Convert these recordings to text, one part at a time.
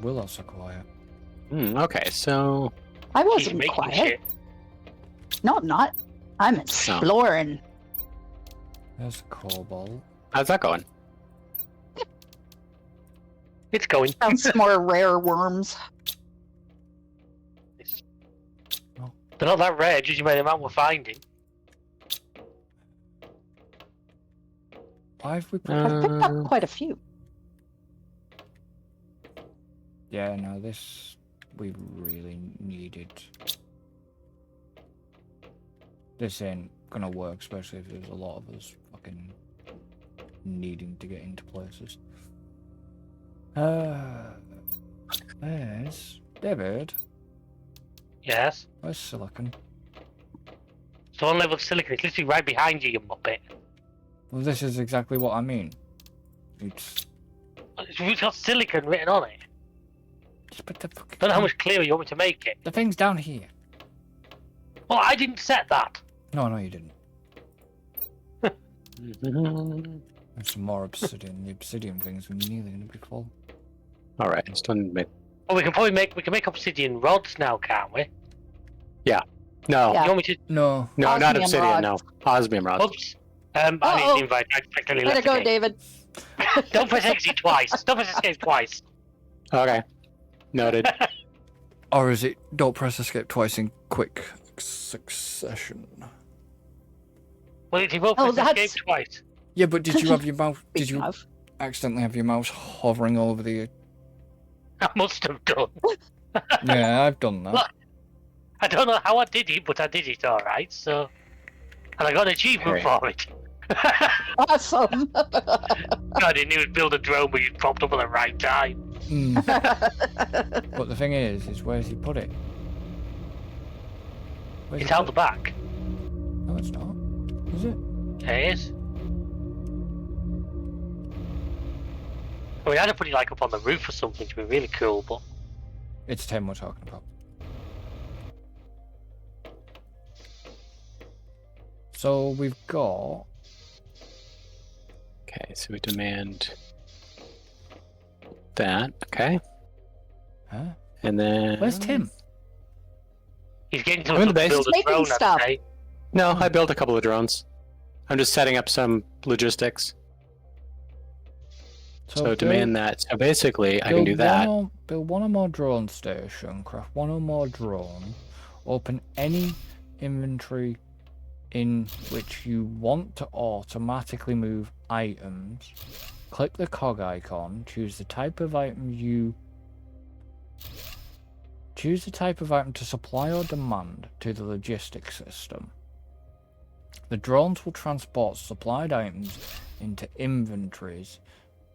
will are so quiet. Okay, so... I She's wasn't making quiet. shit. No, I'm not. I'm exploring. There's a cobalt. How's that going? It's going. Found some more rare worms. They're not that rare, judging by the amount we're finding. Why have we put... I've picked up quite a few. Yeah, no, this... We really needed... This ain't gonna work, especially if there's a lot of us fucking needing to get into places. There's... David, Yes. where's silicon? So on level of silicon, it's literally right behind you, you muppet. Well, this is exactly what I mean. It's... It's got silicon written on it. Just put the fucking... Don't know how much clearer you want me to make it. The thing's down here. Well, I didn't set that. No, you didn't. Alright, There's some more obsidian. The obsidian thing's nearly gonna be full. still need to make... Well, we can make obsidian rods now, can't we? No, Yeah. You want me to? no, not Osmium obsidian, rods. no. Osmium rods. Oops. I need an invite. I accidentally Way to left go, the game. David. Don't press exit twice. Don't press escape twice. Okay. Noted. Or is it don't press escape twice in quick succession? Well, if you both Oh, press escape that's- twice. Yeah, but did you have your mouse... Did Speaking you of. accidentally have your mouse hovering over the... I must have done. Yeah, I've done that. Look. I don't know how I did it, but I did it alright, so... And I got an achievement Okay. for it. Awesome. I didn't even build a drone, but you popped up at the right time. Mm. But the thing is where's he put it? Where's It's he out put the back. it? No, it's not. Is it? It is. I mean, I'd have put it like up on the roof or something to be really cool, but... It's 10 we're talking about. So we've got... Okay, so we demand that. Okay. Huh? And then... Where's Tim? He's getting I'm in to the base. build a Making drone, stuff. I'd say. No, I built a couple of drones. I'm just setting up some logistics. So demand that. So basically, I can do that. Build one or more drone station, craft one or more drone, open any inventory in which you want to automatically move items, click the cog icon, choose the type of item to supply or demand to the logistics system. The drones will transport supplied items into inventories.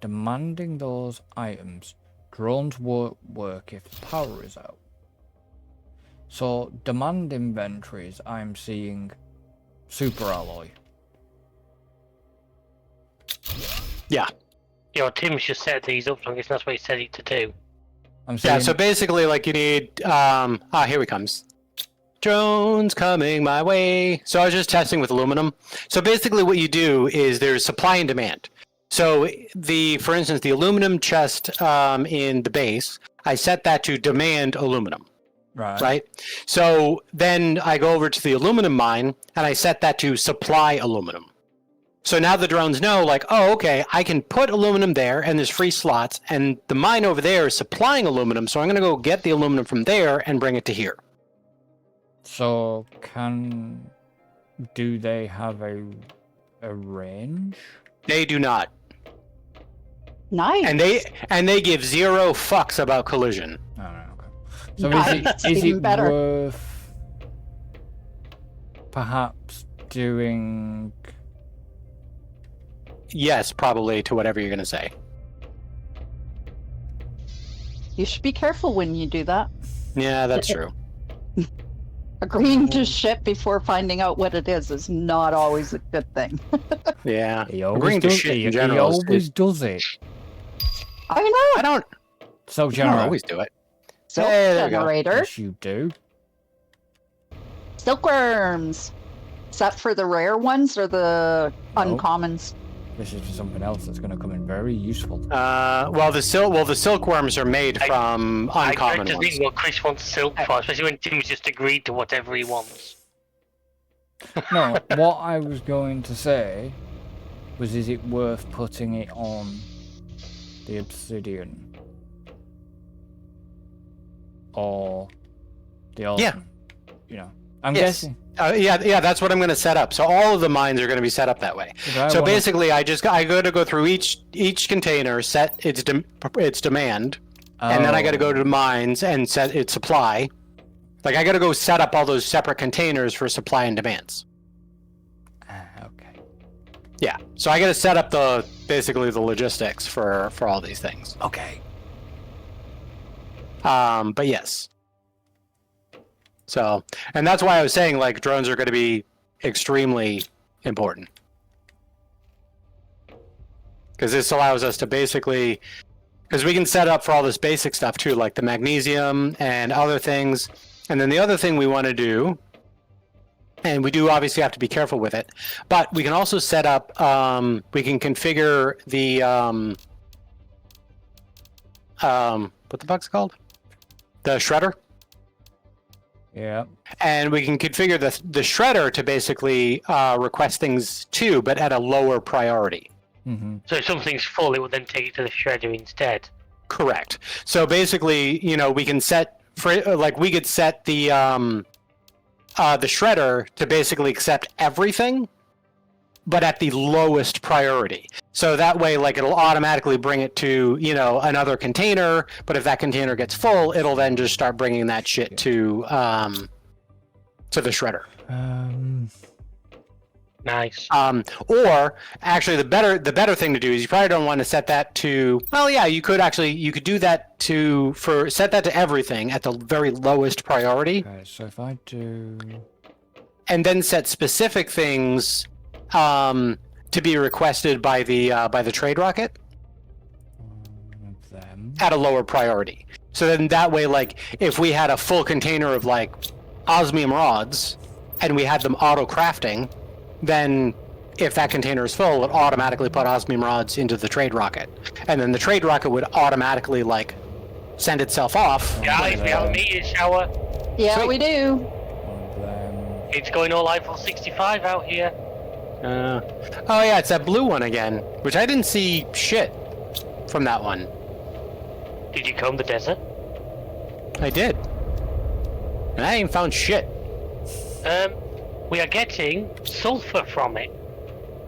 Demanding those items, drones won't work if the power is out. So, demand inventories, I'm seeing super alloy. Yeah. You know, Tim's just set these up, so I guess that's what he said it to do. I'm seeing... Yeah, so basically, like, you need... here he comes. Drones coming my way. So I was just testing with aluminum. So basically what you do is there's supply and demand. So for instance, the aluminum chest in the base, I set that to demand aluminum. Right? So then I go over to the aluminum mine and I set that to supply aluminum. So now the drones know, like, oh, okay, I can put aluminum there and there's free slots, and the mine over there is supplying aluminum, so I'm going to go get the aluminum from there and bring it to here. So, do they have a range? They do not. Nice. And they give zero fucks about collision. Oh, no, okay. So Nice. is Even it better. worth perhaps doing... Yes, probably, to whatever you're going to say. You should be careful when you do that. Yeah, that's true. Agreeing to ship before finding out what it is not always a good thing. Yeah. He always Agreeing to does, shit he, in general he is- always does it. I know. I don't General. always do it. Silk Hey, there we go. generator. Yes, you do. Silkworms. Is that for the rare ones or the No. uncommons? This is something else that's going to come in very useful. Well, the silkworms are made from I uncommon just ones. think what Chris wants silk for, especially when Tim's just agreed to whatever he wants. No, what I was going to say was, is it worth putting it on the obsidian? Or the osmium? Yeah. You know, I'm Yes. guessing. Yeah, that's what I'm going to set up. So all of the mines are going to be set up that way. So basically, I got to go through each container, set its demand, and then I got to go to the mines and set its supply. Like I got to go set up all those separate containers for supply and demands. Okay. Yeah. So I got to set up basically the logistics for all these things. Okay. But yes. So, and that's why I was saying like drones are going to be extremely important. Because this allows us to basically, because we can set up for all this basic stuff too, like the magnesium and other things. And then the other thing we want to do, and we do obviously have to be careful with it, but we can also set up, we can configure the, what the fuck's it called? The shredder. Yeah. And we can configure the shredder to basically request things too, but at a lower priority. Mm-hmm. So if something's full, it will then take it to the shredder instead. Correct. So basically, we can set we could set the shredder to basically accept everything, but at the lowest priority. So that way, like it'll automatically bring it to another container. But if that container gets full, it'll then just start bringing that shit to the shredder. Nice. Or actually, the better thing to do is you probably don't want to set that to. Well, yeah, you could do that set that to everything at the very lowest priority. Okay, so if I do, and then set specific things to be requested by the trade rocket them. at a lower priority. So then that way, like if we had a full container of like osmium rods and we had them auto crafting, then if that container is full, it automatically put osmium rods into the trade rocket, and then the trade rocket would automatically like send itself off. Guys, we have a meteor shower. Yeah, Sweet. we do. It's going all Eiffel 65 out here. Oh yeah, it's that blue one again, which I didn't see shit from that one. Did you comb the desert? I did. And I ain't found shit. We are getting sulfur from it.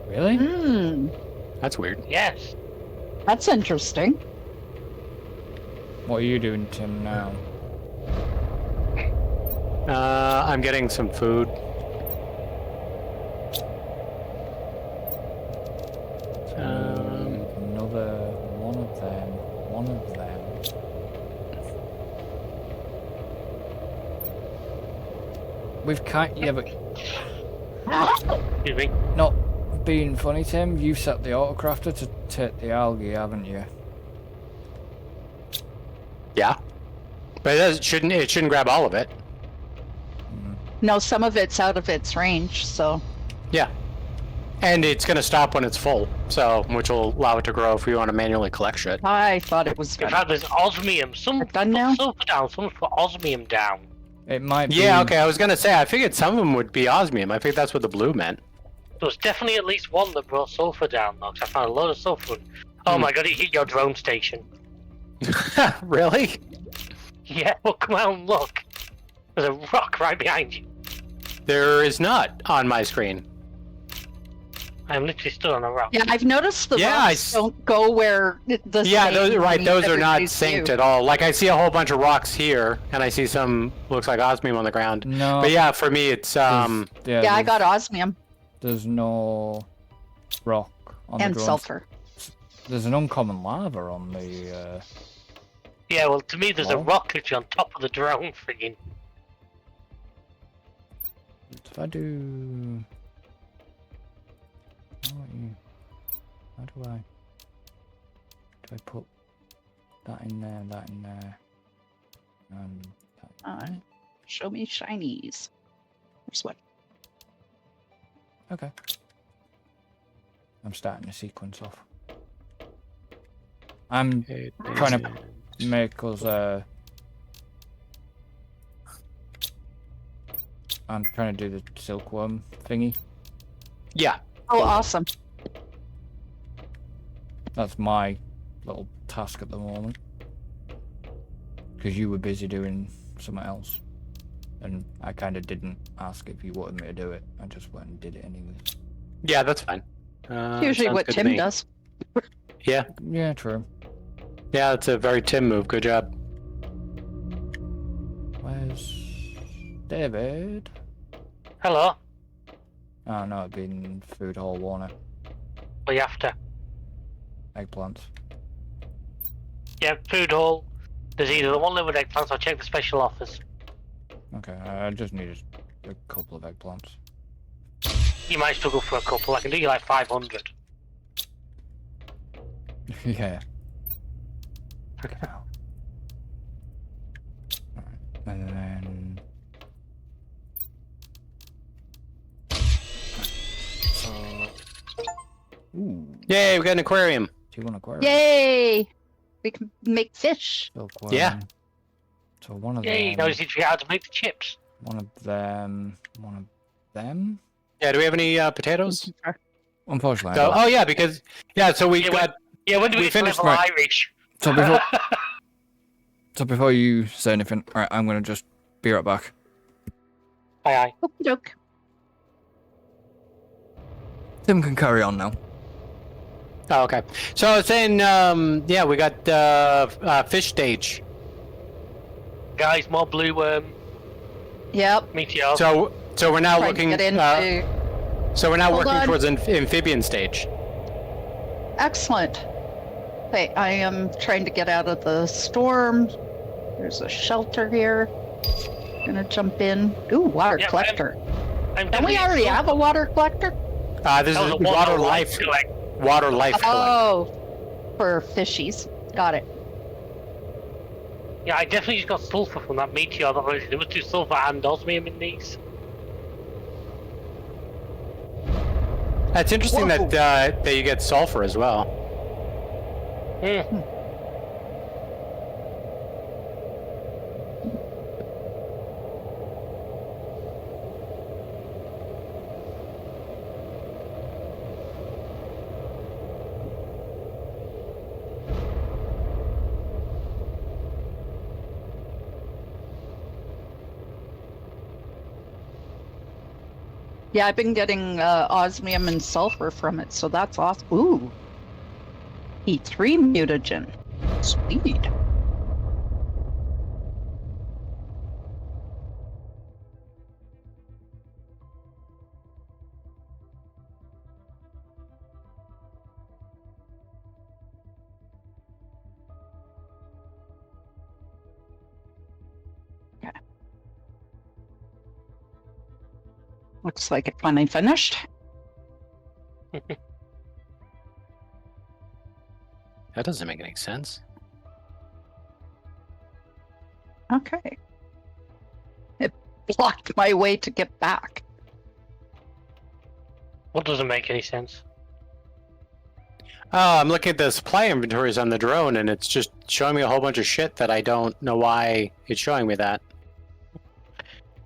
Really? Hmm, That's weird. Yes. that's interesting. What are you doing, Tim, now? I'm getting some food. Another one of them. One of them. We've yeah, but Excuse me. not being funny, Tim. You've set the autocrafter to take the algae, haven't you? Yeah, but it shouldn't grab all of it. No, some of it's out of its range, so. Yeah, and it's gonna stop when it's full, so which will allow it to grow if we want to manually collect shit. I thought it was In good. fact, there's osmium. Some We're done now? put sulfur down, some put osmium down. It might be. Yeah, okay. I was gonna say I figured some of them would be osmium. I think that's what the blue meant. There was definitely at least one that brought sulfur down, though, 'cause I found a load of sulfur. Oh my god, it hit your drone station. Really? Yeah, well, come out and look. There's a rock right behind you. There is not on my screen. I'm literally stood on a rock. Yeah, I've noticed the Yeah, rocks don't go where the Yeah, same those right. Those are not everybody's synced do. at all. Like I see a whole bunch of rocks here, and I see some looks like osmium on the ground. No. But yeah, for me it's Yeah, Yeah, I there's- got osmium There's no rock on and the drone. sulfur. There's an uncommon lava on the. Yeah, well, to me, there's a Oh. rock literally on top of the drone friggin'. If I do. How do I? Do I put that in there? That in there? That. Show me shinies. Here's what. Okay. I'm starting a sequence off. I'm trying to make us I'm trying to do the silkworm thingy. Yeah. Oh, awesome. That's my little task at the moment. Because you were busy doing something else. And I kind of didn't ask if you wanted me to do it. I just went and did it anyways. Yeah, that's fine. Usually sounds what good to Tim me. does. Yeah. Yeah, true. Yeah, that's a very Tim move. Good job. Where's David? Hello. Oh no, it'd been food hall, won't it? What are you after? Eggplants. Yeah, food hall. There's either the one livered eggplants or check the special offers. Okay, I just needed a couple of eggplants. You might struggle for a couple. I can do you like 500. Yeah. Okay. Alright, and then... So... Ooh, Yay, we got an aquarium. do you want aquarium? Yay! We can make fish. Silkworm. Yeah. So one of Yay, now them... you need to figure out how to make the chips. One of them... One of them? Yeah, do we have any potatoes? Unfortunately, I So, don't. oh yeah, because so we Yeah, got Yeah, when do we We get to finished, level right. Irish? So before... So before you say anything, alright, I'm gonna just be right back. Aye, aye. Okie doke. Tim can carry on now. Oh, okay. So I was saying, yeah, we got fish stage. Guys, more blue Yep. meteor. So we're now Trying looking. to get into. So we're now Hold working on. towards amphibian stage. Excellent. Hey, I am trying to get out of the storm. There's a shelter here. Gonna jump in. Ooh, water Yeah, collector. I'm Don't we already have a water collector? This That is was a water life. Water life. collector. Oh, for fishies. Got it. Yeah, I definitely just got sulfur from that meteor. There was 2 sulfur and osmium in these. It's interesting Whoa. that you get sulfur as well. Hmm. Yeah, I've been getting osmium and sulfur from it, so that's awesome. Ooh. E3 mutagen. Sweet. Looks like it finally finished. That doesn't make any sense. Okay. It blocked my way to get back. What doesn't make any sense? Oh, I'm looking at the supply inventories on the drone, and it's just showing me a whole bunch of shit that I don't know why it's showing me that.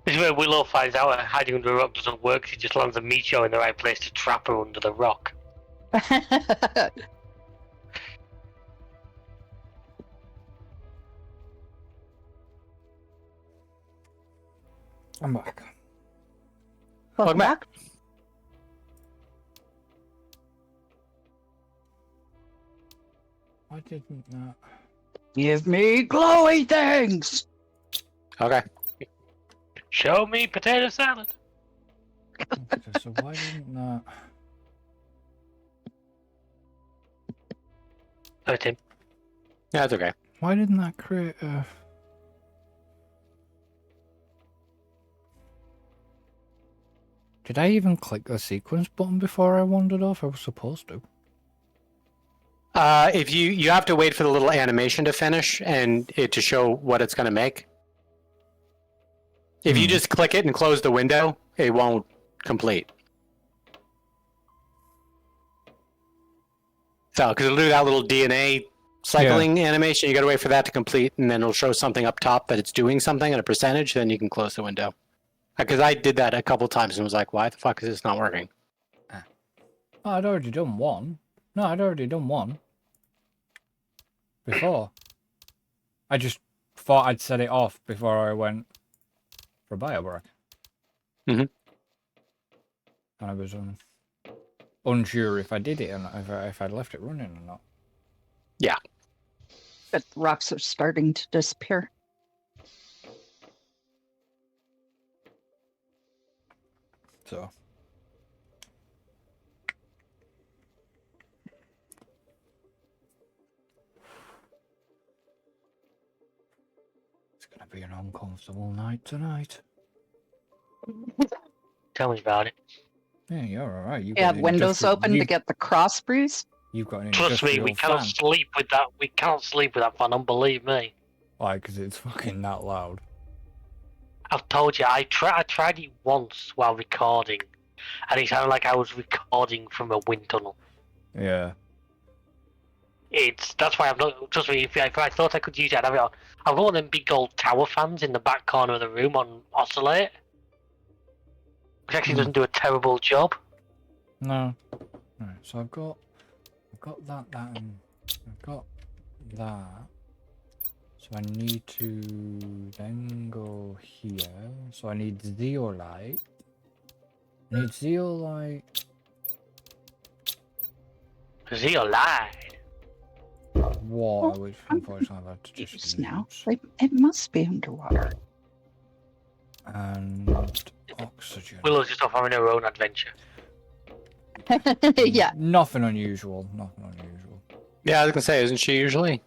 This is where Willow finds out that hiding under a rock doesn't work. She just lands a meteor in the right place to trap her under the rock. I'm back. Welcome back. Why didn't that? Give me glowy things. Okay. Show me potato salad. Okay, so why didn't that? Sorry, Tim. Yeah, that's okay. Why didn't that create a? Did I even click the sequence button before I wandered off? I was supposed to. If you have to wait for the little animation to finish and it to show what it's going to make. If you just click it and close the window, it won't complete. So, because it'll do that little DNA cycling animation, you gotta wait for that to complete, and then it'll show something up top that it's doing something at a percentage, then you can close the window. Because I did that a couple times and was like, why the fuck is this not working? Oh, I'd already done one. No, I'd already done one. Before. I just thought I'd set it off before I went for a bio break. Mhm. And I was unsure if I did it or not, if I'd left it running or not. Yeah. But the rocks are starting to disappear. So. It's going to be an uncomfortable night tonight. Tell me about it. Yeah, you're alright. You have windows open to get the cross breeze. You've got an Trust me, we industrial cannot fan. sleep with that. We cannot sleep with that fan. Don't believe me. Why? Because it's fucking that loud. I've told you. I tried it once while recording, and it sounded like I was recording from a wind tunnel. Yeah. That's why I'm not. Trust me. If I thought I could use it, I've got one of them big old tower fans in the back corner of the room on oscillate, which actually doesn't do a terrible job. No. Right, so I've got that, and I've got that. So I need to then go here. So I need zeolite. I need zeolite. Zeolite. Water, which unfortunately I've had to just Just now. use. Like, it must be underwater. And oxygen. Willow's just off having her own adventure. Yeah. Nothing unusual. Nothing unusual. Yeah, I was gonna say, isn't she usually?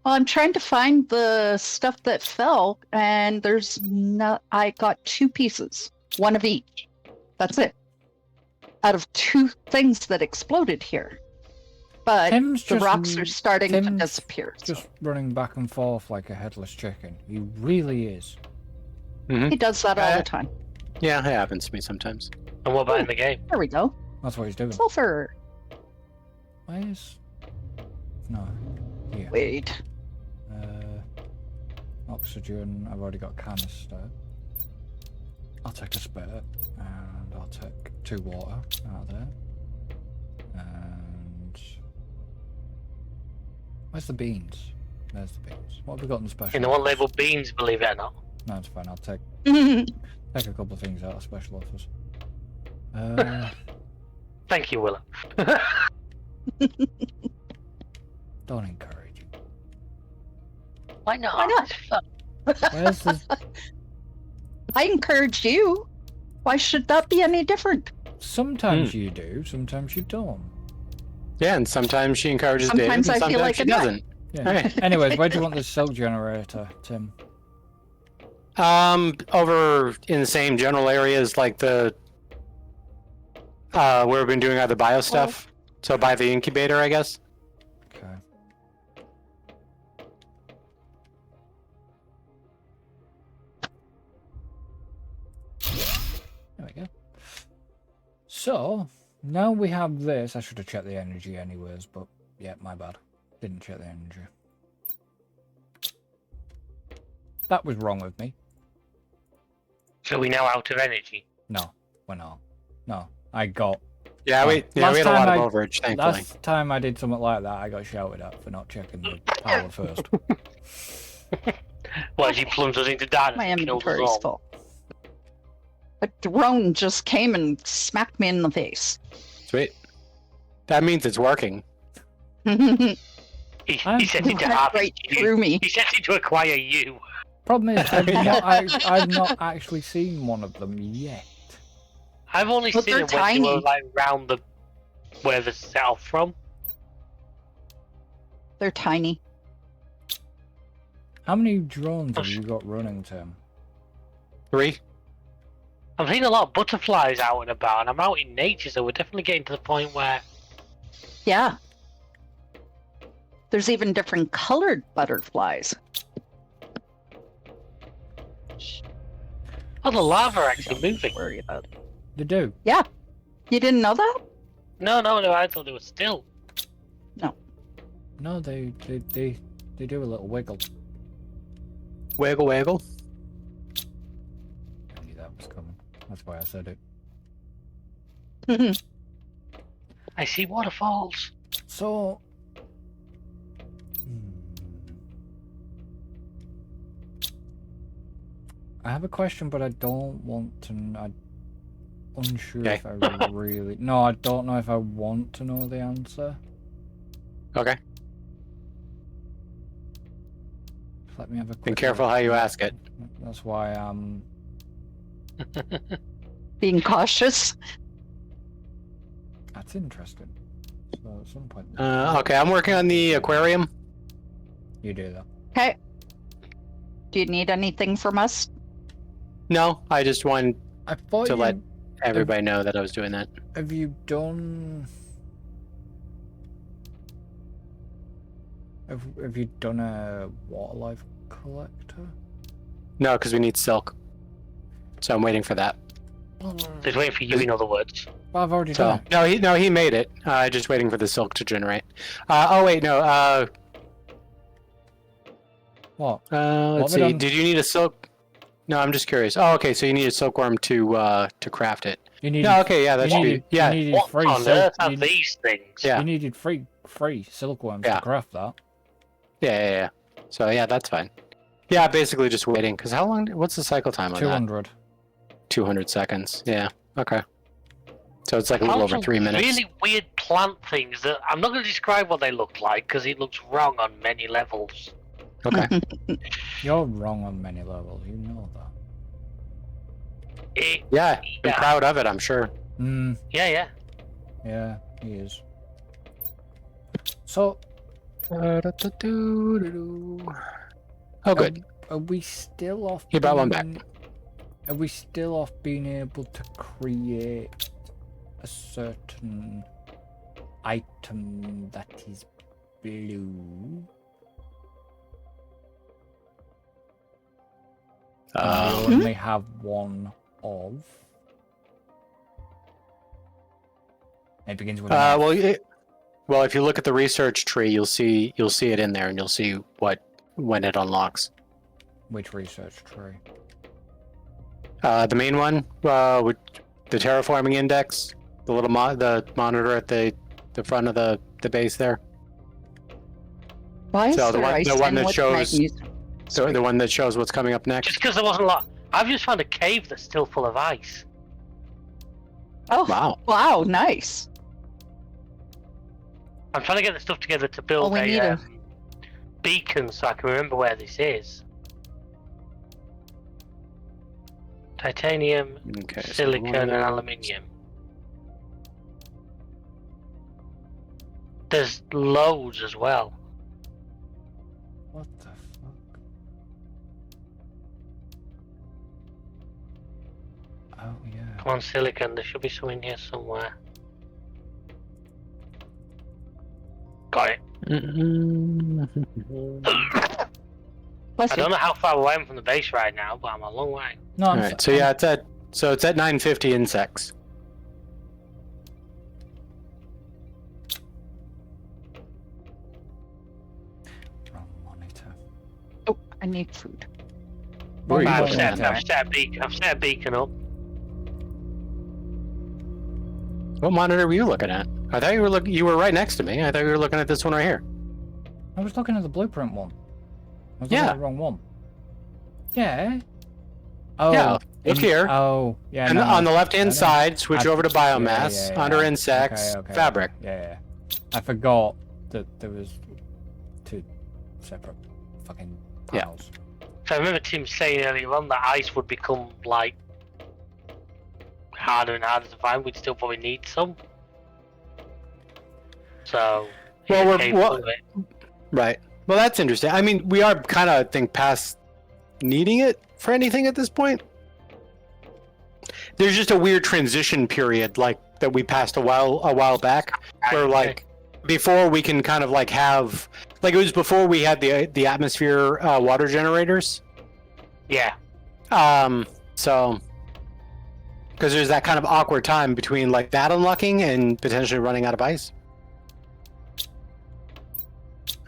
Well, I'm trying to find the stuff that fell, and there's no. I got 2 pieces, one of each. That's it. Out of 2 things that exploded here, but Tim's the just- rocks are starting to Tim's disappear. so Just running back and forth like a headless chicken. He really is. He does that all the time. Yeah, it happens to me sometimes. And what about in the game? There we go. That's what he's doing. Sulfur. Where's... No. Here. Wait. Oxygen. I've already got canister. I'll take a spare. And I'll take 2 water out of there. And... Where's the beans? There's the beans. What have we got in the special? In the one labeled beans, believe it or not. No, it's fine. I'll take Yeah, a couple of things out of special offers. Thank you, Willow. Don't encourage it. Why not? Why not? It's fun. Where's the... I encourage you. Why should that be any different? Sometimes you do, sometimes you don't. Yeah, and sometimes she encourages Sometimes David, and I feel sometimes like she a nut. doesn't. Yeah. Alright. Anyways, where do you want the silk generator, Tim? Over in the same general areas like the where we've been doing other bio stuff. So by the incubator, I guess. Okay. There we go. So, now we have this. I should have checked the energy anyways, but yeah, my bad. Didn't check the energy. That was wrong with me. So we now out of energy. No, we're not. No, I got... Yeah, we Last had a lot time of overage, thankfully. Last time I did something like that, I got shouted at for not checking the power first. Well, as you plunged us into darkness My and killed us inventory's all. full. A drone just came and smacked me in the face. Sweet. That means it's working. Right He sent it to harvest you. through me. He sent it to acquire you. Problem is, I've not actually seen one of them yet. I've only But seen they're it when you were tiny. like round the where the set off from. They're tiny. How many drones have you got running, Tim? 3. I've seen a lot of butterflies out and about, and I'm out in nature, so we're definitely getting to the point where Yeah. There's even different colored butterflies. oh, the lava are actually Don't moving. worry about it. They do. You didn't know that? No, I thought they were still. No, they do a little wiggle. Wiggle, wiggle. I knew that was coming. That's why I said it. I see waterfalls. So, I have a question, but I don't want to. I'm unsure if I really. No, I don't know if I want to know the answer. Okay. Let me have a. Be quick careful look. how you ask it. That's why I'm. Being cautious. That's interesting. So at some point. Okay, I'm working on the aquarium. You do that. Okay. Do you need anything from us? No, I just wanted I thought to you. let everybody know that I was doing that. Have you done? Have you done a water life collector? No, because we need silk. So I'm waiting for that. Just waiting for you, in other words. Well, I've already So done it. no, he made it. Just waiting for the silk to generate. Oh wait, no. What? Let's have we see. done? Did you need a silk? No, I'm just curious. Oh, okay. So you need a silkworm to craft it. You needed. No, okay, yeah, that you should needed, be. Yeah, You needed What free on silk. earth are these things? Yeah. You needed free silkworms Yeah. to craft that. yeah. So yeah, that's fine. Yeah, basically just waiting. Because how long? What's the cycle time on 200. that? 200 seconds. Yeah. Okay. So it's like a little Found over some 3 minutes. really weird plant things that I'm not going to describe what they look like because it looks wrong on many levels. Okay. You're wrong on many levels. You know that. Yeah. I'm Yeah. proud of it. I'm sure. Yeah. Yeah, he is. So, Oh, good. Are we still off? He brought one back. Are we still off being able to create a certain item that is blue? We only have one of. It begins with. an F. Well, if you look at the research tree, you'll see it in there, and you'll see when it unlocks. Which research tree? The main one, with the terraforming index, the little the monitor at the front of the base there. Why is So the there one- ice the one in that with shows- magnesium? So the one that shows what's coming up next. Just because there wasn't a lot. I've just found a cave that's still full of ice. Oh, Wow. wow, nice. I'm trying to get the stuff together to build we need a beacon so I can remember where this is. Titanium, Okay. so silicon, one of and those. aluminium. There's loads as well. What the fuck? Oh yeah. Come on, silicon. There should be some in here somewhere. Got it. Bless I you. don't know how far away I am from the base right now, but I'm a long way. No, All I'm right. So yeah, it's at 950 insects. Wrong monitor. Oh, I need food. Where are you Wrong looking monitor. at? I've set a beacon up. What monitor were you looking at? I thought you were right next to me. I thought you were looking at this one right here. I was looking at the blueprint one. I was Yeah. looking at the wrong one. Yeah. Oh. Yeah, look here. Oh, yeah. And no, on the left-hand I know. side, switch over to biomass. Yeah. Under insects, Okay. fabric. Yeah. I forgot that there was two separate fucking Yeah. panels. So I remember Tim saying earlier on that ice would become like harder and harder to find. We'd still probably need some. So Well, here's a we're- cave well- full of it. Right. Well, that's interesting. I mean, we are kind of, I think, past needing it for anything at this point. There's just a weird transition period, like that we passed a while back, where like before we can kind of like have, like it was before we had the atmosphere water generators. Yeah. So Because there's that kind of awkward time between like that unlocking and potentially running out of ice.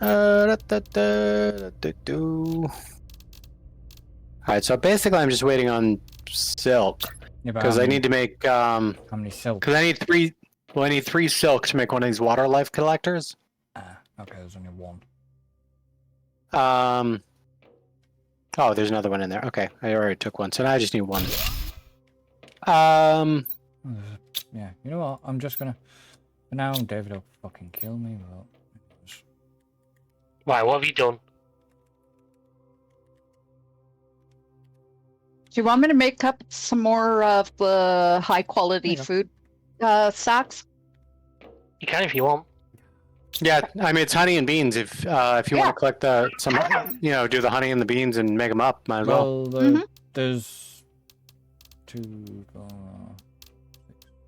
Alright, so basically I'm just waiting on silk. Yeah, but Because how I many- need to make How many silk? because I need three. Well, I need 3 silk to make one of these water life collectors. Ah, okay, there's only one. Oh, there's another one in there. Okay, I already took one, so now I just need one. Yeah, you know what? I'm just gonna. For now, David will fucking kill me, but. Right, what have you done? Do you want me to make up some more of the high quality There food sacks? You can if you want. Yeah, I mean it's honey and beans. If you want Yeah. to collect some, do the honey and the beans and make them up, might as well. Well, there's 2,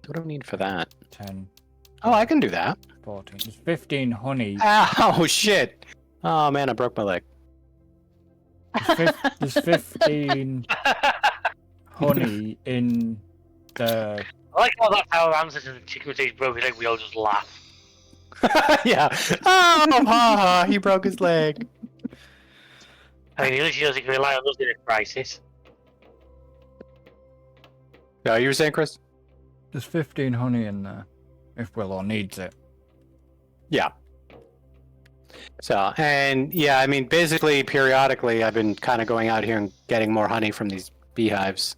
What do we need for that? 10, Oh, I can do that. 14. There's 15 honey. Ow, shit! Oh man, I broke my leg. There's 15 honey in the. I like how that's our answer to the chicken with his broken leg. We all just laugh. Yeah. Oh, ha, ha, he broke his leg. I mean, he literally doesn't rely on us in a crisis. No, you were saying, Chris? There's 15 honey in there. If Willow needs it. Yeah. So, and yeah, I mean, basically, periodically, I've been kind of going out here and getting more honey from these beehives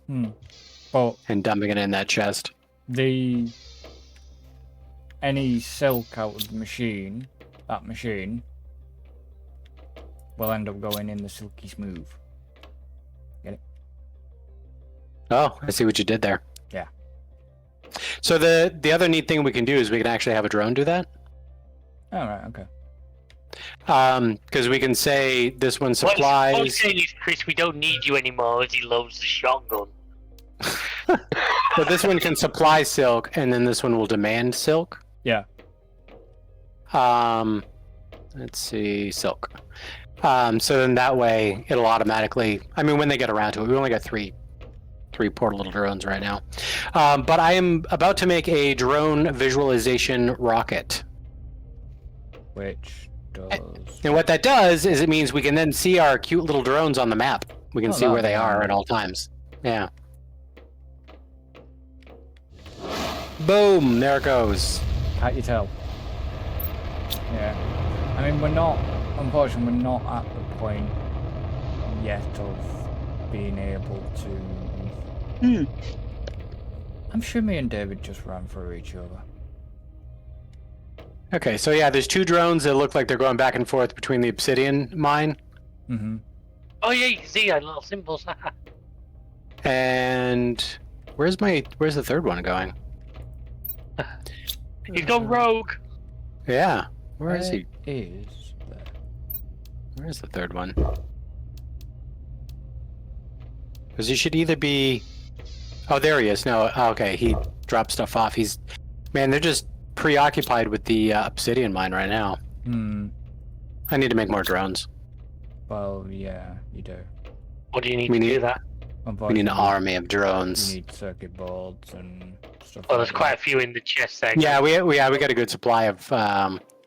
But and dumping it in that chest. any silk out of the machine, that machine, will end up going in the silky smooth. Get it? Oh, I see what you did there. Yeah. So the other neat thing we can do is we can actually have a drone do that. Oh, right, okay. Because we can say this one What supplies. I'm saying is, Chris, we don't need you anymore as he loads the shotgun. But this one can supply silk, and then this one will demand silk. Yeah. Let's see, silk. So then that way it'll automatically. I mean, when they get around to it, we only got three poor little drones right now. But I am about to make a drone visualization rocket. Which does. And what that does is it means we can then see our cute little drones on the map. We can Oh, see where that'll they be are handy. at all times. Yeah. Boom! There it goes. Can't you tell? Yeah. I mean, unfortunately, we're not at the point yet of being able to. I'm sure me and David just ran through each other. Okay, so yeah, there's 2 drones that look like they're going back and forth between the obsidian mine. Mm-hmm. Oh yeah, you can see our little symbols. And where's the third one going? He's gone rogue. Yeah. Where is he? Is there? Where's the third one? Because he should either be. Oh, there he is. No, okay, he dropped stuff off. Man, they're just preoccupied with the obsidian mine right now. I need to make more drones. Well, yeah, you do. What do you need We to need- do that? We need an army of drones. You need circuit boards and stuff. Well, like there's quite a that. few in the chest there. Yeah, we got a good supply of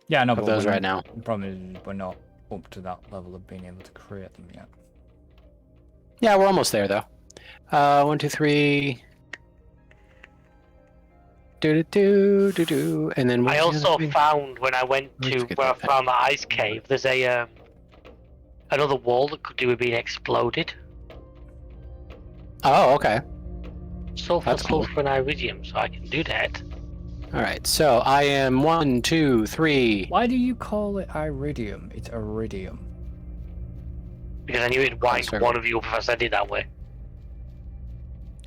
Yeah, no, of but those we're right not- now. The problem is we're not up to that level of being able to create them yet. Yeah, we're almost there though. 1, 2, 3. Do, and then I what's the other also thing? found when I went Let's to get where I that. found the ice cave, there's a another wall that could do with being exploded. Oh, okay. Sulfur, That's cool. sulfur, and iridium, so I can do that. All right. So I am 1, 2, 3. Why do you call it iridium? It's iridium. Because I knew it'd wind sorry. one of you up if I said it that way.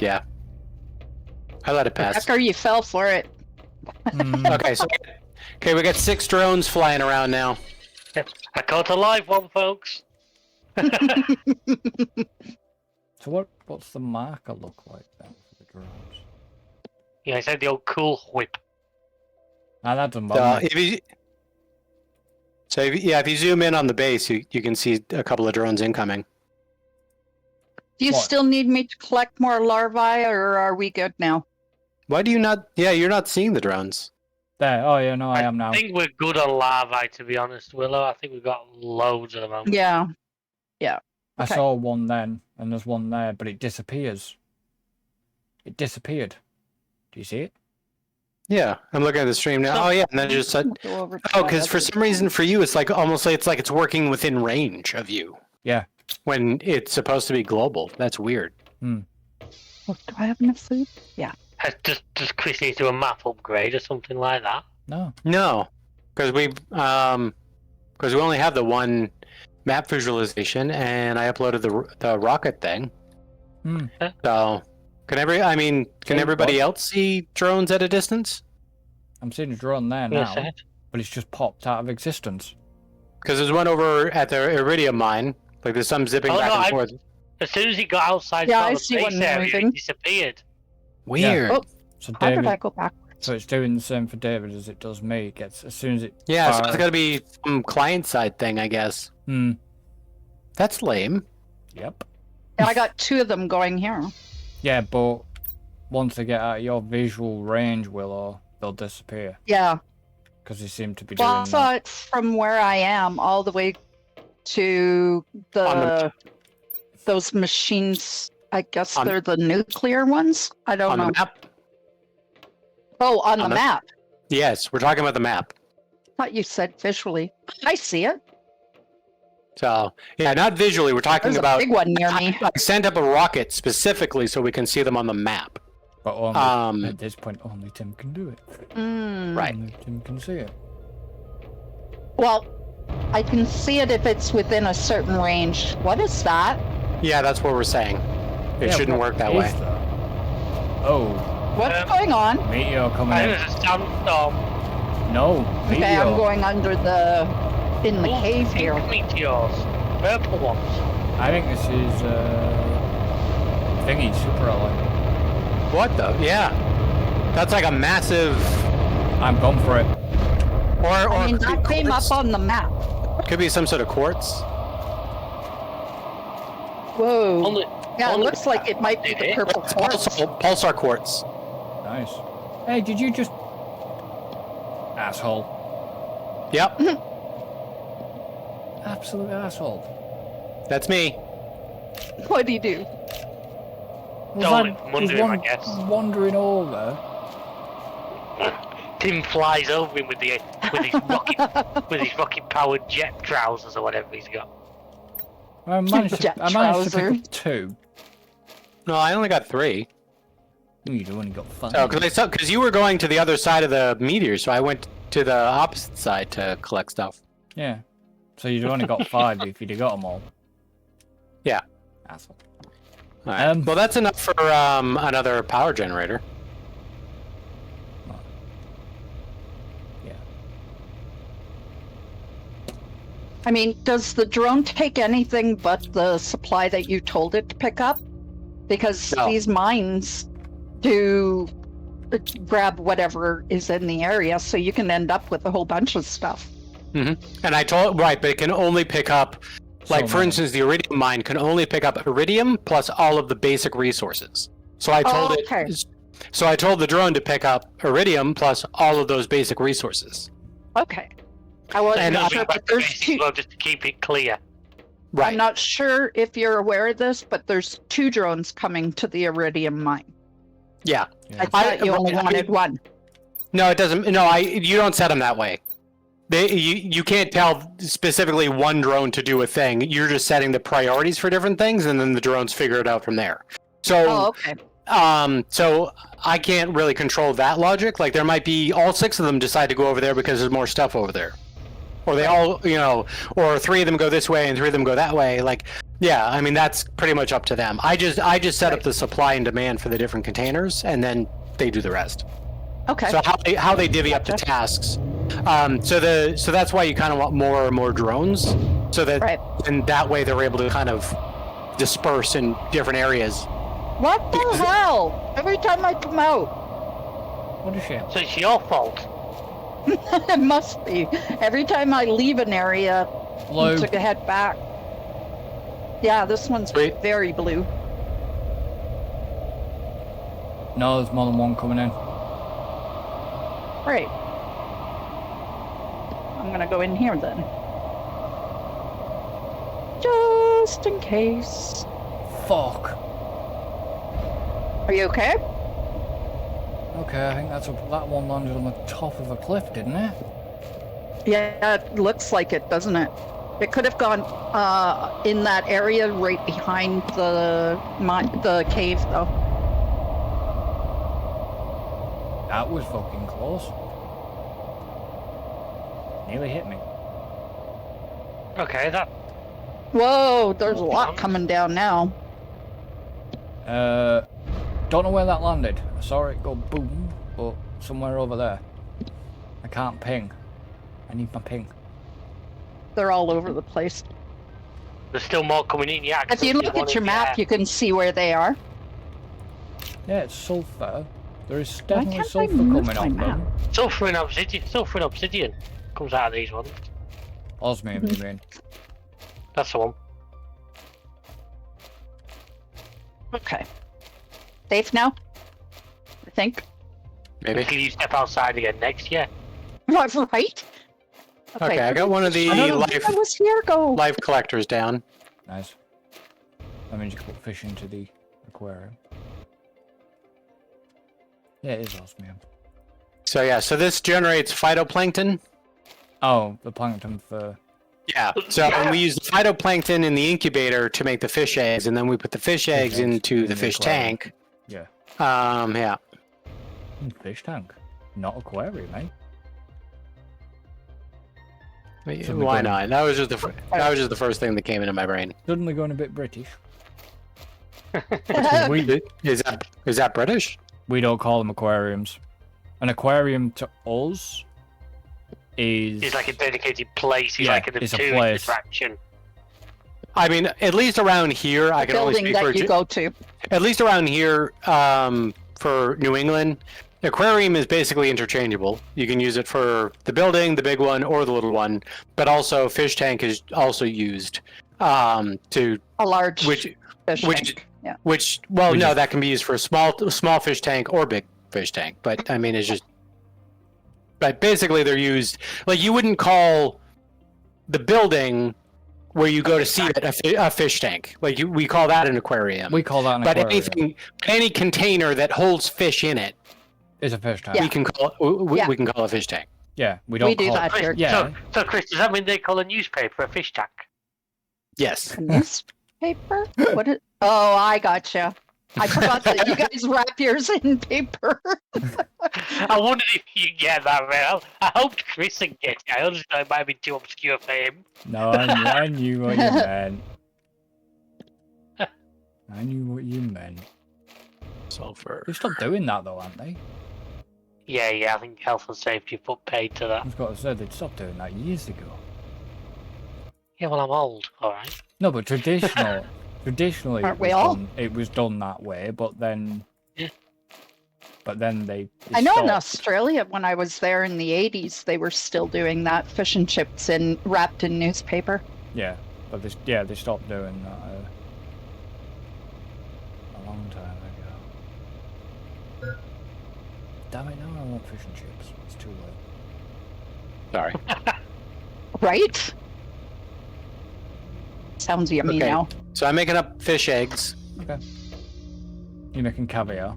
Yeah. I let it pass. After you fell for it. Okay, so we got 6 drones flying around now. I caught a live one, folks. So what's the marker look like then for the drones? Yeah, I said the old cool whip. Now that doesn't bother me. If you zoom in on the base, you can see a couple of drones incoming. Do you What? still need me to collect more larvae, or are we good now? Why do you not? Yeah, you're not seeing the drones. There. Oh yeah, no, I am now. I think we're good on larvae, to be honest, Willow. I think we've got loads at the moment. Yeah. I okay. saw one then, and there's one there, but it disappears. It disappeared. Do you see it? Yeah, I'm looking at the stream now. So- Oh yeah, and then it just said, Go over to oh, my because for other some reason for you, it's like almost like it's working within range of you. Yeah. When it's supposed to be global. That's weird. Oh, do I have enough food? Does Chris need to do a map upgrade or something like that? No. No, because we only have the one map visualization, and I uploaded the rocket thing. Hmm. So can everybody what? else see drones at a distance? I'm seeing a drone there now, but it's just popped out of existence. Because there's one over at the Iridium mine. Like there's some zipping back and forth. As soon as he got outside Yeah, from I the see base one area, moving. it disappeared. Weird. Oh. So How did I David, go backwards? so it's doing the same for David as it does me. It gets as soon as it. Yeah, so fires- it's got to be some client side thing, I guess. Hmm. That's lame. Yep. Yeah, I got 2 of them going here. Yeah, but once they get out of your visual range, Willow, they'll disappear Yeah. because they seem to be Well, I doing saw that. it from where I am all the way to On those machines. I guess On- they're the nuclear ones. I don't On know. the map? Oh, on the on the- map. Yes, we're talking about the map. Thought you said visually. I see it. So, yeah, not visually. We're talking There's a about. big one near me. I sent up a rocket specifically so we can see them on the map. But only, Um, at this point, only Tim can do it. Mm. Right. Only Tim can see it. Well, I can see it if it's within a certain range. What is that? Yeah, that's what we're saying. It Yeah, shouldn't what work that is way. that? Oh, What's going on? meteor coming I in. think there's a sandstorm. No, meteor. Okay, I'm going under in the Ooh, cave pink here. meteors. Purple ones. I think this is thingy super early. What the? Yeah. That's like a massive. I'm going for it. Or I mean, could be that came quartz. up on the map. Could be some sort of quartz. Whoa. Only, Yeah, it only- looks like it might be the Did it? purple quartz. Pulsar quartz. Nice. Hey, did you just... Asshole. Yep, Absolute asshole. that's me. What do you do? Was Only I wondering, just I guess. wandering over. Tim flies over him with his rocket powered jet trousers or whatever he's got. I managed to, Jet I managed to pick trouser. up 2. No, I only got 3. You've only got 5. Oh, because you were going to the other side of the meteor, so I went to the opposite side to collect stuff. Yeah. So you'd only got 5 if you'd have got them all. Yeah. Asshole. All right. Well, that's enough for another power generator. Yeah. I mean, does the drone take anything but the supply that you told it to pick up? Because No. these mines do grab whatever is in the area, so you can end up with a whole bunch of stuff. And I told but it can only pick up, like So for many. instance, the iridium mine can only pick up iridium plus all of the basic resources. So I told okay. it. So I told the drone to pick up iridium plus all of those basic resources. Okay. I wasn't And sure, but there's two. Well, just to keep it clear. Right. I'm not sure if you're aware of this, but there's 2 drones coming to the iridium mine. Yeah. I thought you only I- wanted one. No, it doesn't. No, you don't set them that way. You can't tell specifically one drone to do a thing. You're just setting the priorities for different things, and then the drones figure it out from there. So, Oh, okay. so I can't really control that logic. Like there might be all 6 of them decide to go over there because there's more stuff over there, or they all, or 3 of them go this way and 3 of them go that way. Like, yeah, I mean that's pretty much up to them. I just set up the supply and demand for the different containers, and then they do the rest. Okay. So how they divvy up the Gotcha. tasks. So that's why you kind of want more and more drones, so that Right. and that way they're able to kind of disperse in different areas. What the hell? Every time I come out, What a shame. So it's your fault. it must be. Every time I leave an area Blue. to head back. Yeah, this one's Sweet. very blue. No, there's more than one coming in. Right. I'm gonna go in here then. Just in case. Fuck. Are you okay? Okay, I think that one landed on the top of a cliff, didn't it? Yeah, it looks like it, doesn't it? It could have gone in that area right behind the cave, though. That was fucking close. Nearly hit me. Okay, that. Whoa, there's a lot coming down now. Don't know where that landed. I saw it go boom, but somewhere over there. I can't ping. I need my ping. They're all over the place. There's still more coming in, yeah. If you look at your map, you can see where they are. Yeah, it's sulfur. There is Why definitely can't I sulfur move coming my on map? them. Sulfur and obsidian comes out of these ones. Osmium, you mean? That's the one. Okay. Safe now? I think. Maybe. Until you step outside again next year. Right? Okay, I got one of the I life was here, go. life collectors down. Nice. That means you can put fish into the aquarium. Yeah, it is osmium. So yeah, so this generates phytoplankton. Oh, the plankton for... Yeah. So we use the phytoplankton in the incubator to make the fish eggs, and then we put the fish eggs eggs into in the the fish aquarium. tank. Yeah. Yeah. Fish tank. Not aquarium, eh? Suddenly Why going- not? That was just the first thing that came into my brain. Suddenly going a bit British. Is that British? We don't call them aquariums. An aquarium to us is... It's like a dedicated place. It's Yeah, like an it's a tourist place. attraction. I mean, at least around here, I can only Building speak for that you go to. at least around here for New England. Aquarium is basically interchangeable. You can use it for the building, the big one, or the little one. But also, fish tank is also used to A large which fish which- tank. Yeah. no, just- that can be used for a small fish tank or big fish tank. But I mean, it's just. But basically, they're used like you wouldn't call the building where you go to see it a fish tank. Like we call that an aquarium. We call that an But aquarium. any container that holds fish in it, It's a fish tank. Yeah. we can call we can call a fish tank. Yeah, we don't We do call that it... here. Yeah, So, Chris, does that mean they call a newspaper a fish tank? Yes. Newspaper? What is... Oh, I gotcha. I forgot that you guys wrap yours in paper. I wondered if you get that, man. I hoped Chris would get it. I understand it might be too obscure for him. No, I knew what you meant. I knew what you meant. Sulfur. They've stopped doing that though, haven't they? Yeah, I think health and safety put paid to that. I've got to say, they'd stopped doing that years ago. Yeah, well, I'm old, alright. No, but traditionally Aren't we all? it was done that way, but then... Yeah. I know in Australia, when I was there in the 80s, they were still doing that. Fish and chips wrapped in newspaper. Yeah, but they stopped doing that a long time ago. Damn it, now I want fish and chips. It's too late. Sorry. Right? Sounds yummy Okay. now. So I'm making up fish eggs. You're making caviar.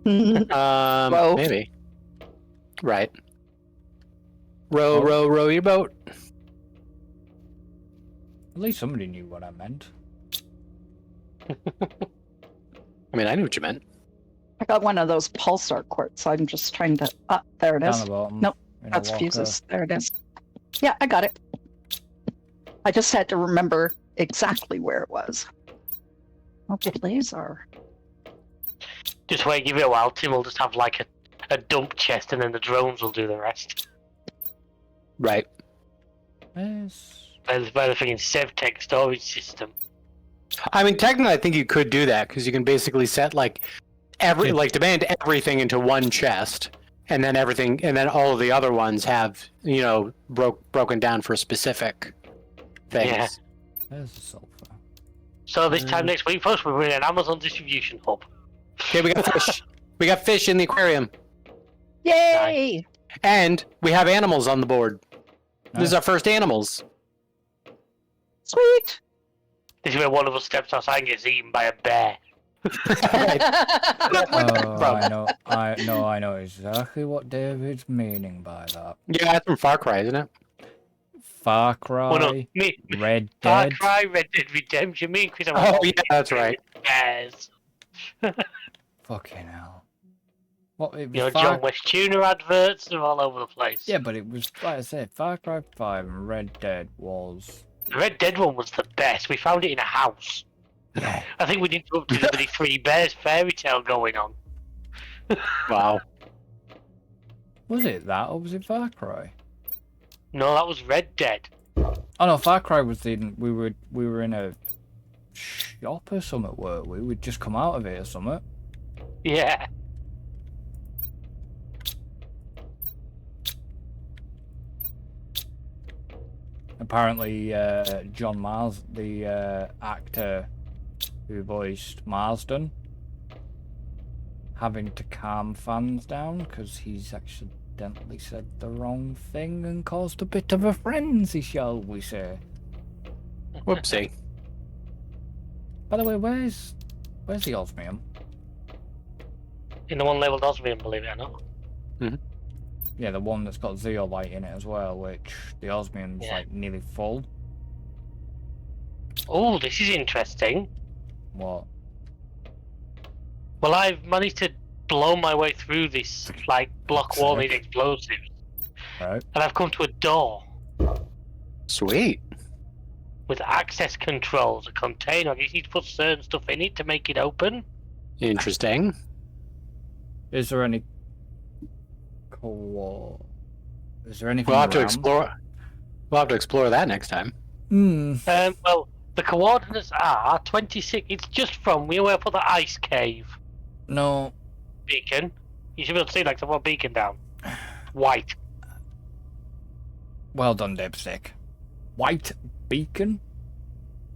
Row. Maybe. Right. Row your boat. At least somebody knew what I meant. I mean, I knew what you meant. I got one of those pulsar quartz. I'm just trying to... there it Down is. the bottom. Nope, in a That's locker. fuses. There it is. Yeah, I got it. I just had to remember exactly where it was. Okay, laser. Just wait, give it a while. Tim will just have like a dump chest and then the drones will do the rest. Right. Yes. By the freaking SevTech storage system. I mean, technically, I think you could do that because you can basically set demand everything into one chest, and then all of the other ones have broken down for specific things. Yeah. There's the sulfur. So this time next week, folks, we're in an Amazon distribution hub. Okay, we got fish. We got fish in the aquarium. Yay! And we have animals on the board. This is Nice. our first animals. Sweet. This is where one of us steps outside and gets eaten by a bear. Oh, I know exactly what David's meaning by that. Yeah, that's from Far Cry, isn't it? Far Cry, Well, no, me. Red Far Dead. Cry, Red Dead Redemption. Me and Chris. Oh, yeah, that's right. Bears. Fucking hell. What, it was You know, Far... John West Tuna adverts. They're all over the place. Yeah, but it was, like I said, Far Cry 5 and Red Dead was... The Red Dead one was the best. We found it in a house. Yeah. I think we interrupted the Three Bears fairy tale going on. Wow. Was it that, or was it Far Cry? No, that was Red Dead. Oh no, Far Cry was in... We were in a shop or something, weren't we? We'd just come out of it or something. Yeah. Apparently, John Mars, the actor who voiced Marsden, having to calm fans down because he's accidentally said the wrong thing and caused a bit of a frenzy, shall we say. Whoopsie. By the way, where's the osmium? In the one labeled Osmium, believe it or not. Yeah, the one that's got zeolite in it as well, which the osmium's Yeah. like nearly full. Oh, this is interesting. What? Well, I've managed to blow my way through this, like, block wall with explosives. Right. And I've come to a door Sweet. with access controls, a container. I guess you need to put certain stuff in it to make it open. Interesting. Is there any... Is there anything We'll have to around? explore. We'll have to explore that next time. Hmm. Well, the coordinates are 26. It's just from where we put the ice cave No. beacon. You should be able to see like the one beacon down. White. Well done, Dipstick. White beacon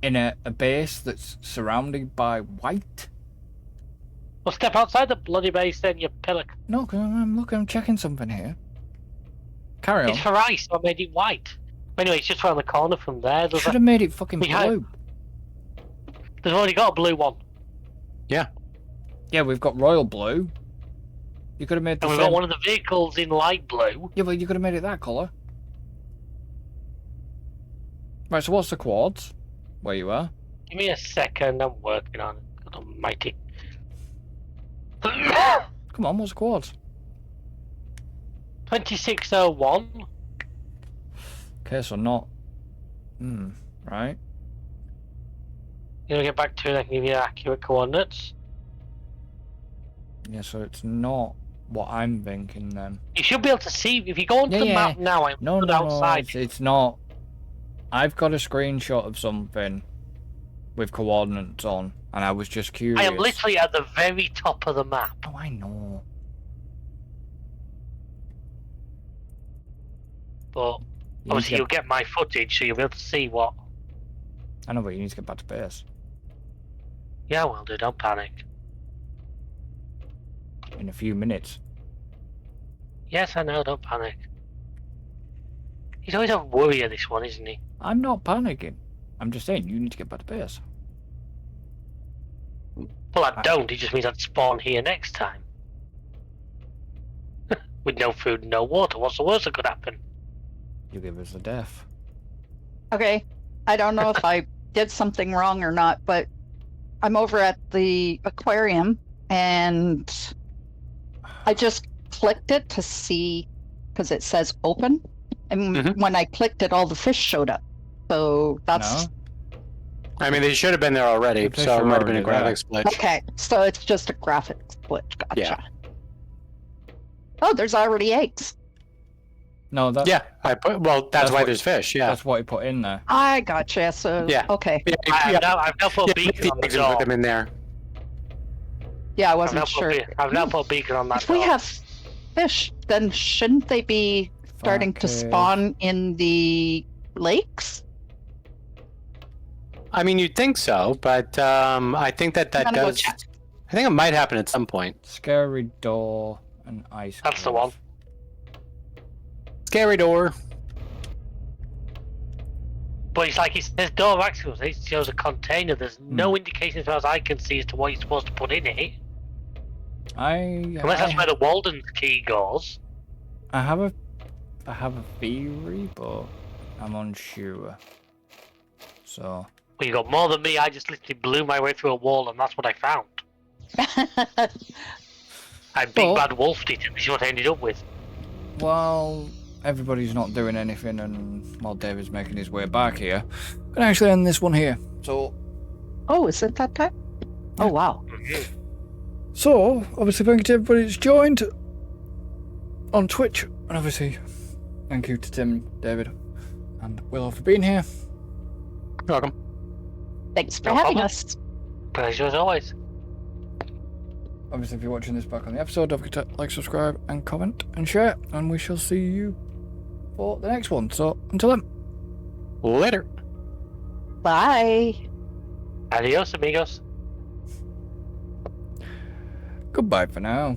in a base that's surrounded by white? Well, step outside the bloody base then, you pillock. No, 'cause I'm checking something here. Carry on. It's for ice, so I made it white. Anyway, it's just around the corner from there. There's, Should have made it fucking We had- blue. there's already got a blue one. Yeah, we've got royal blue. You could have made the And we've same... got one of the vehicles in light blue. Yeah, but you could have made it that colour. Right, so what's the quads? Where you are? Give me a second, I'm working on it. God almighty. Come on, what's the quads? 2601. Okay, so not... right. You know, get back to it, I can give you accurate coordinates. Yeah, so it's not what I'm thinking then. You should be able to see, if you go onto the map now, I'm No, stood no, outside. it's not. I've got a screenshot of something with coordinates on, and I was just curious. I am literally at the very top of the map. Oh, I know. But You need to obviously get- you'll get my footage, so you'll be able to see what... I know, but you need to get back to base. Yeah, well, dude, don't panic. In a few minutes. Yes, I know, don't panic. He's always a worrier, this one, isn't he? I'm not panicking. I'm just saying, you need to get back to base. Well, I don't, it just means I'd spawn here next time. With no food and no water, what's the worst that could happen? You give us a death. Okay. I don't know if I did something wrong or not, but I'm over at the aquarium and I just clicked it to see because it says open. And Mhm. when I clicked it, all the fish showed up. So that's No? I mean, they should have been there already, The fish so it are might have been a already there. graphics glitch. okay. So it's just a graphics glitch. Gotcha. Yeah. Oh, there's already eggs. No, that's, Yeah, I put. Well, that's That's why what- there's fish. Yeah. that's what he put in there. I gotcha. So Yeah. okay. Yeah, I've now put a yeah, beacon the on the eggs and put door. them in there. Yeah, I I've wasn't now sure. put a beacon on that If we door. have fish, then shouldn't they be starting to Okay. spawn in the lakes? I mean, you'd think so, but I think that I'm gonna go does check. I think it might happen at some point. Scary door and ice. That's the cliff. one. Scary door. But it's like it says door access. It shows a container. There's no indication as far as I can see as to what you're supposed to put in it. Unless that's where the Walden's key goes. I have a theory, but I'm unsure. So Well, you got more than me. I just literally blew my way through a wall, and that's what I found. I big But- bad wolfed it, and this is what I ended up with. while everybody's not doing anything, and while David's making his way back here, I'm gonna actually end this one here. So Oh, is it that time? Oh, wow. So, obviously, thank you to everybody that's joined on Twitch, and obviously, thank you to Tim, David, and Willow for being here. You're welcome. Thanks for No having problem. us. Pleasure as always. Obviously, if you're watching this back on the episode, don't forget to like, subscribe, and comment, and share, and we shall see you for the next one. So, until then. Later. Bye. Adios, amigos. Goodbye for now.